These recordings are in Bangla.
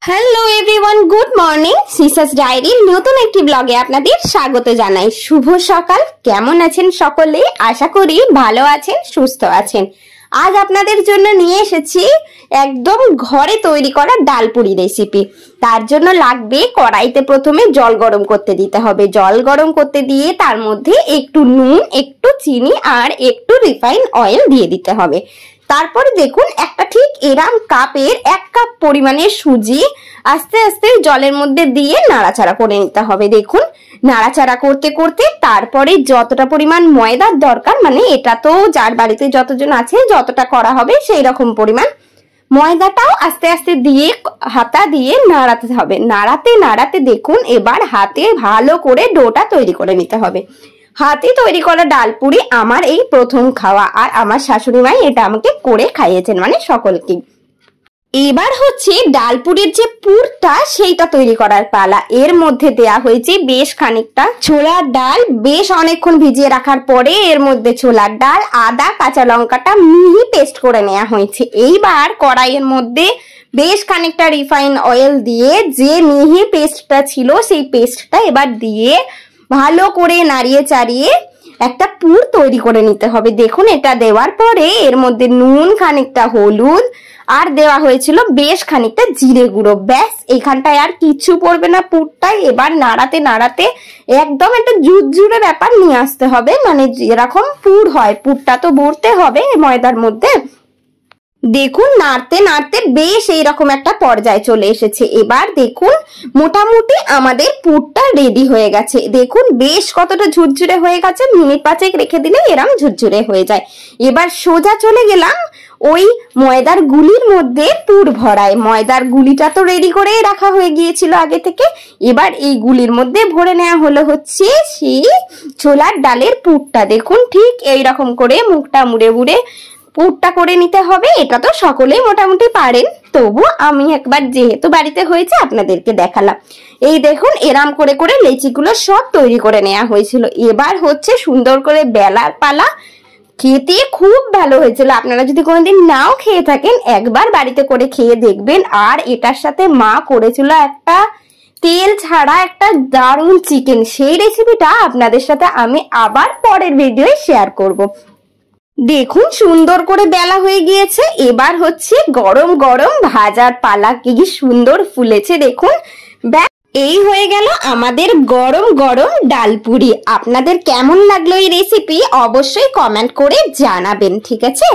Hello everyone, good morning. সিসাস ডায়েরির নতুন একটি ব্লগে আপনাদের স্বাগত জানাই। শুভ সকাল। কেমন আছেন সকলে? আশা করি ভালো আছেন, সুস্থ আছেন। আজ আপনাদের জন্য নিয়ে এসেছি একদম ঘরে তৈরি করা ডালপুরি রেসিপি। তার জন্য লাগবে কড়াইতে প্রথমে জল গরম করতে দিতে হবে। জল গরম করতে দিয়ে তার মধ্যে একটু নুন, একটু চিনি আর একটু রিফাইন অয়েল দিয়ে দিতে হবে। তারপরে দেখুন একটা ঠিক এরাম কাপের 1 কাপ পরিমাণের সুজি আস্তে আস্তে জলের মধ্যে দিয়ে নাড়াচাড়া করে নিতে হবে। দেখুন নাড়াচাড়া করতে করতে তারপরে যতটা পরিমাণ ময়দার দরকার, মানে এটা তো যার বাড়িতে যতজন আছে যতটা করা হবে সেই রকম পরিমাণ ময়দাটাও আস্তে আস্তে দিয়ে হাতা দিয়ে নাড়াতে হবে। নাড়াতে নাড়াতে দেখুন এবার হাতে ভালো করে ডোটা তৈরি করে নিতে হবে। হাতে তৈরি করা ডালপুরি আমার এই প্রথম খাওয়া, আর আমার শাশুড়ি মাই এটা আমাকে করে খাইয়েছেন, মানে সকলকে। এবার হচ্ছে ডালপুরির যে পুরটা সেইটা তৈরি করার পালা। এর মধ্যে দেয়া হয়েছে বেশ খানিকটা ছোলার ডাল। বেশ অনেকক্ষণ ভিজিয়ে রাখার পরে এর মধ্যে ছোলার ডাল, আদা, কাঁচা লঙ্কাটা মিহি পেস্ট করে নেওয়া হয়েছে। এইবার কড়াইয়ের মধ্যে বেশ খানিকটা রিফাইন অয়েল দিয়ে যে মিহি পেস্টটা ছিল সেই পেস্টটা এবার দিয়ে ভালো করে নাড়িয়ে চাড়িয়ে একটা পুর তৈরি করে নিতে হবে। দেখুন এটা দেওয়ার পরে এর মধ্যে নুন, খানিকটা হলুদ আর দেওয়া হয়েছিল বেশ খানিকটা জিরে গুঁড়ো। ব্যাস এখানটায় আর কিছু পড়বে না পুরটাই। এবার নাড়াতে নাড়াতে একদম একটা ঝুরঝুরে ব্যাপার নিয়ে আসতে হবে, মানে যেরকম পুর হয় পুরটা তো ভরতে হবে ময়দার মধ্যে। দেখুন নাড়তে নাড়তে বেশ এইরকম একটা পর্যায়ে চলে এসেছে। এবার দেখুন মোটামুটি আমাদের পুরটা রেডি হয়ে গেছে। দেখুন বেশ কতটা ঝুরঝুরে হয়ে গেছে। মিনিট 5 রেখে দিলে এরম ঝুরঝুরে হয়ে যায়। এবার সোজা চলে গেলাম ওই ময়দার গুলির মধ্যে পুর ভরায়। ময়দার গুলিটা তো রেডি করে রাখা হয়ে গিয়েছিল আগে থেকে। এবার এই গুলির মধ্যে ভরে নেওয়া হলো হচ্ছে সেই ছোলার ডালের পুরটা। দেখুন ঠিক এইরকম করে মুখটা মুড়ে মুড়ে পুরটা করে নিতে হবে। এটা তো সকলেই মোটামুটি পারেন, তবু আমি একবার যেহেতু বাড়িতে হয়েছে আপনাদেরকে দেখালাম। এই দেখুন এরাম করে করে লেচিগুলো সব তৈরি করে নেওয়া হয়েছিল। এবার হচ্ছে সুন্দর করে বেলার পালা। খেতে খুব ভালো হয়েছিল। আপনারা যদি কোনোদিন নাও খেয়ে থাকেন একবার বাড়িতে করে খেয়ে দেখবেন। আর এটার সাথে মা করেছিল একটা তেল ছাড়া একটা দারুণ চিকেন। সেই রেসিপিটা আপনাদের সাথে আমি আবার পরের ভিডিওয়ে শেয়ার করব। দেখুন সুন্দর করে বেলা হয়ে গিয়েছে। এবার হচ্ছে গরম গরম ভাজার পালা। কি সুন্দর ফুলেছে দেখুন। এই হয়ে গেল আমাদের গরম গরম ডালপুরি। আপনাদের কেমন লাগলো এই রেসিপি অবশ্যই কমেন্ট করে জানাবেন, ঠিক আছে?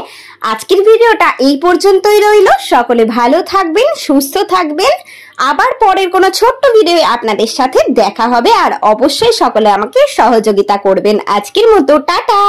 আজকের ভিডিওটা এই পর্যন্তই রইল। সকলে ভালো থাকবেন, সুস্থ থাকবেন। আবার পরের কোনো ছোট্ট ভিডিও আপনাদের সাথে দেখা হবে। আর অবশ্যই সকলে আমাকে সহযোগিতা করবেন। আজকের মতো টাটা।